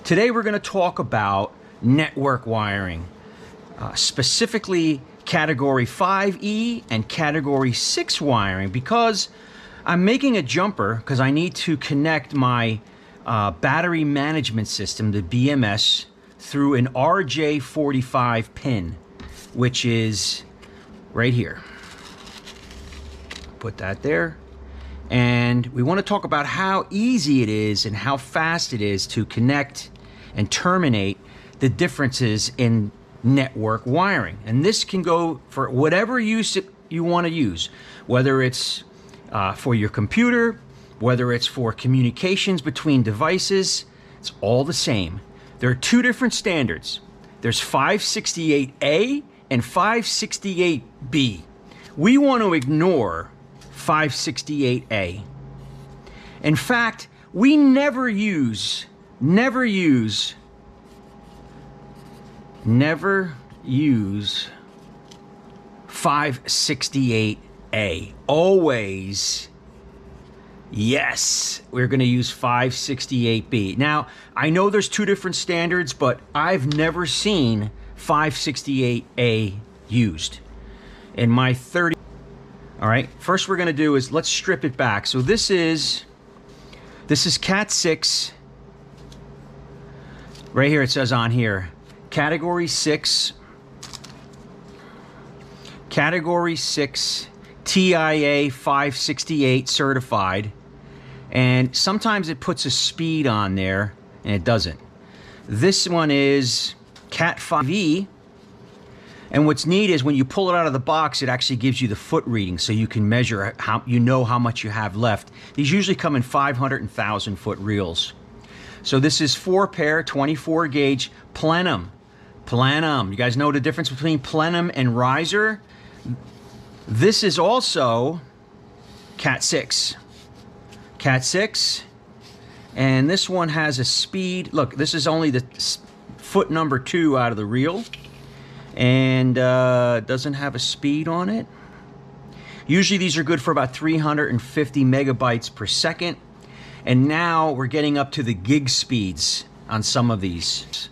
Today we're going to talk about network wiring, specifically category 5E and category 6 wiring, because I'm making a jumper because I need to connect my battery management system, the BMS, through an RJ45 pin, which is right here. Put that there. And we want to talk about how easy it is and how fast it is to connect and terminate the differences in network wiring. And this can go for whatever use you want to use, whether it's for your computer, whether it's for communications between devices. It's all the same. There are two different standards. There's 568A and 568B. We want to ignore 568A. In fact, we never use 568A. Always, yes, we're going to use 568B. Now, I know there's two different standards, but I've never seen 568A used in my 30. All right, first we're going to do is let's strip it back. So this is Cat 6. Right here it says on here, category 6 TIA 568 certified. And sometimes it puts a speed on there and it doesn't. This one is Cat 5E. And what's neat is when you pull it out of the box, it actually gives you the foot reading so you can measure how how much you have left. These usually come in 500 and 1,000 foot reels. So this is 4-pair, 24 gauge plenum. Plenum. You guys know the difference between plenum and riser? This is also Cat 6. Cat 6. And this one has a speed. Look, this is only the foot number 2 out of the reel. And doesn't have a speed on it. Usually these are good for about 350 megabytes per second. And now we're getting up to the gig speeds on some of these.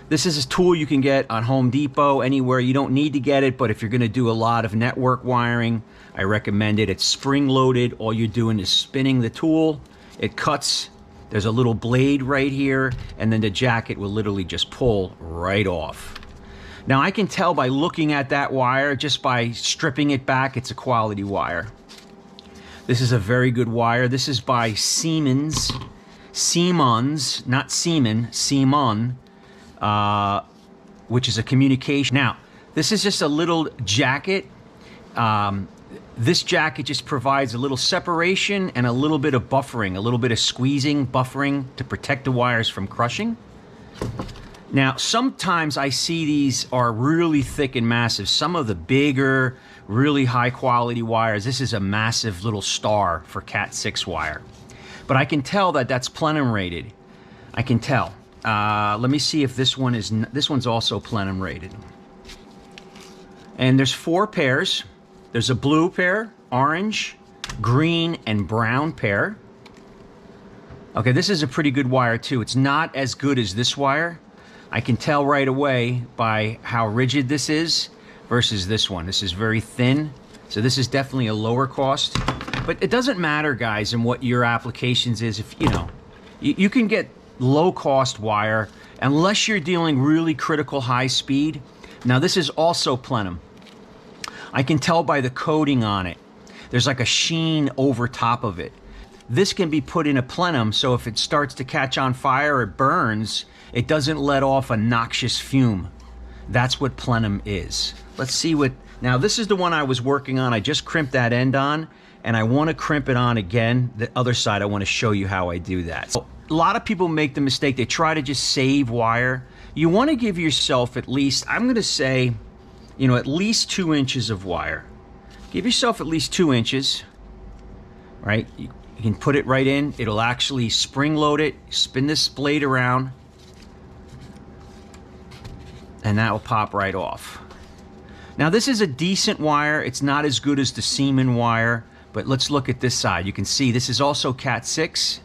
This is a tool you can get on Home Depot, anywhere. You don't need to get it, but if you're going to do a lot of network wiring, I recommend it. It's spring-loaded. All you're doing is spinning the tool. It cuts. There's a little blade right here, and then the jacket will literally just pull right off. Now I can tell by looking at that wire, just by stripping it back, it's a quality wire. This is a very good wire. This is by Siemens, not Siemens, Simon, which is a communication. Now, this is just a little jacket. This jacket just provides a little separation and a little bit of buffering, a little bit of squeezing, buffering to protect the wires from crushing. Now, sometimes I see these are really thick and massive. Some of the bigger, really high quality wires, this is a massive little star for Cat 6 wire. But I can tell that that's plenum rated. I can tell. Let me see if this one is, this one's also plenum rated. And there's 4 pairs. There's a blue pair, orange, green, and brown pair. Okay, this is a pretty good wire too. It's not as good as this wire. I can tell right away by how rigid this is versus this one. This is very thin, so this is definitely a lower cost. But it doesn't matter, guys, in what your applications is. If you can get low-cost wire unless you're dealing really critical high speed. Now, this is also plenum. I can tell by the coating on it. There's like a sheen over top of it. This can be put in a plenum, so if it starts to catch on fire or it burns, it doesn't let off a noxious fume. That's what plenum is. Let's see what, now this is the one I was working on. I just crimped that end on, and I want to crimp it on again. The other side, I want to show you how I do that. So, a lot of people make the mistake, they try to just save wire. You want to give yourself at least, I'm going to say, at least 2 inches of wire. Give yourself at least 2 inches, right? You can put it right in. It'll actually spring load it, spin this blade around, and that will pop right off. Now this is a decent wire. It's not as good as the Siemens wire, but let's look at this side. You can see this is also Cat 6,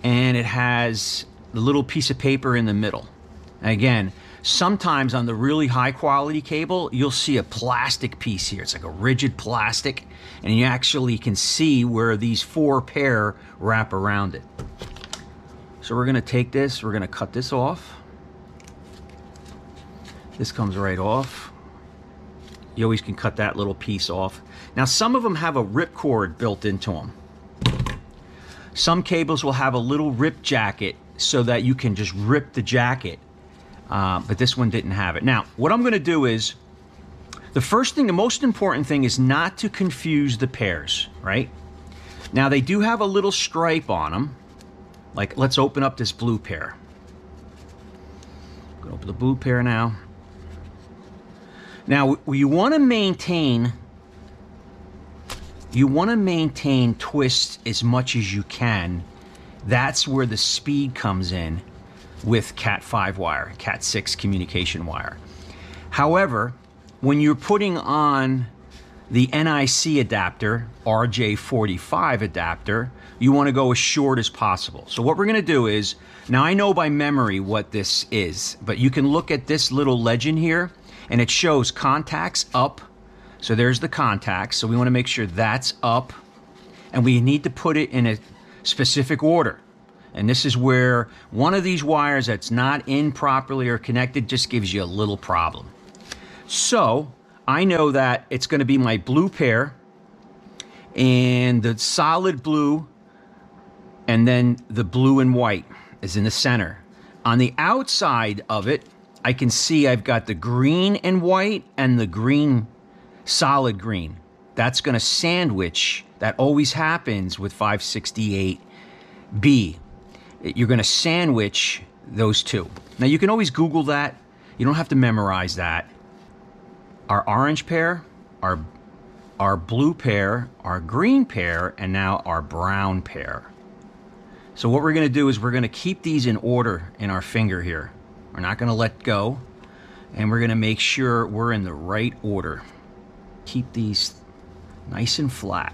and it has the little piece of paper in the middle. And again, sometimes on the really high quality cable, you'll see a plastic piece here. It's like a rigid plastic, and you actually can see where these 4 pair wrap around it. So we're gonna take this, we're gonna cut this off. This comes right off. You always can cut that little piece off. Now some of them have a rip cord built into them. Some cables will have a little rip jacket so that you can just rip the jacket. But this one didn't have it. Now, what I'm gonna do is, the first thing, the most important thing is not to confuse the pairs, right? Now they do have a little stripe on them. Like, let's open up this blue pair. I'm gonna open the blue pair now. Now, you wanna maintain twist as much as you can. That's where the speed comes in with Cat 5 wire, Cat 6 communication wire. However, when you're putting on the NIC adapter, RJ45 adapter, you want to go as short as possible. So what we're going to do is, now I know by memory what this is, but you can look at this little legend here, and it shows contacts up. So there's the contacts, so we want to make sure that's up, and we need to put it in a specific order. And this is where one of these wires that's not in properly or connected just gives you a little problem. So I know that it's going to be my blue pair and the solid blue, and then the blue and white is in the center. On the outside of it, I can see I've got the green and white and the green, solid green. That's going to sandwich. That always happens with 568B. You're going to sandwich those two. Now you can always Google that. You don't have to memorize that. Our orange pair, our blue pair, our green pair, and now our brown pair. So what we're going to do is we're going to keep these in order in our finger here. We're not going to let go, and we're going to make sure we're in the right order. Keep these nice and flat.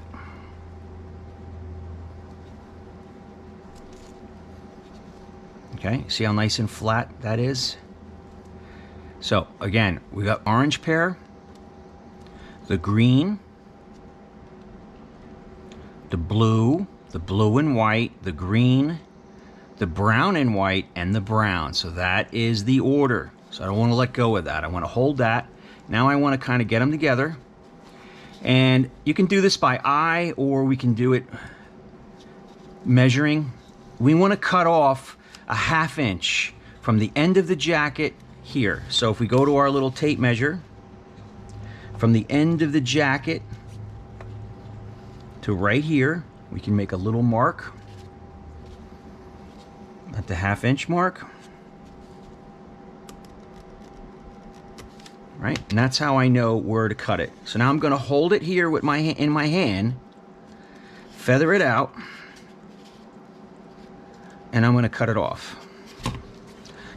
Okay, see how nice and flat that is? So again, we got orange pair, the green, the blue and white, the green, the brown and white, and the brown. So that is the order. So I don't want to let go of that. I want to hold that. Now I want to kind of get them together. And you can do this by eye, or we can do it measuring. We want to cut off a 1/2 inch from the end of the jacket here. So if we go to our little tape measure, from the end of the jacket to right here, we can make a little mark at the 1/2 inch mark. Right, and that's how I know where to cut it. So now I'm going to hold it here with in my hand, feather it out, and I'm going to cut it off.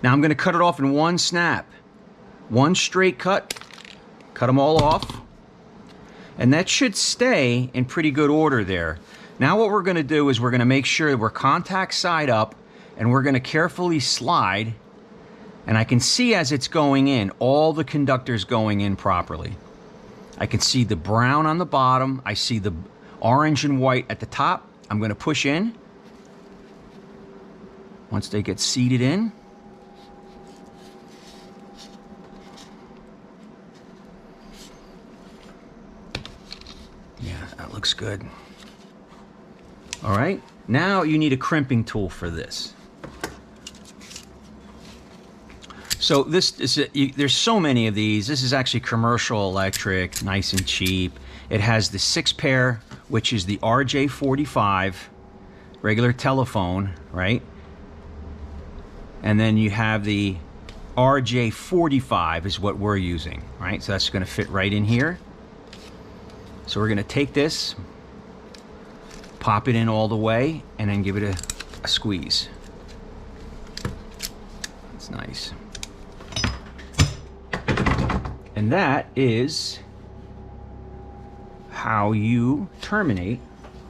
Now I'm going to cut it off in one snap. One straight cut them all off. And that should stay in pretty good order there. Now what we're going to do is we're going to make sure that we're contact side up, and we're going to carefully slide. And I can see as it's going in, all the conductors going in properly. I can see the brown on the bottom. I see the orange and white at the top. I'm going to push in. Once they get seated in, yeah, that looks good. All right, now you need a crimping tool for this. So this is there's so many of these. This is actually commercial electric, nice and cheap. It has the 6 pair, which is the RJ45 regular telephone, right? And then you have the RJ45 is what we're using, right? So that's going to fit right in here. So we're going to take this, pop it in all the way, and then give it a squeeze. That's nice. And that is how you terminate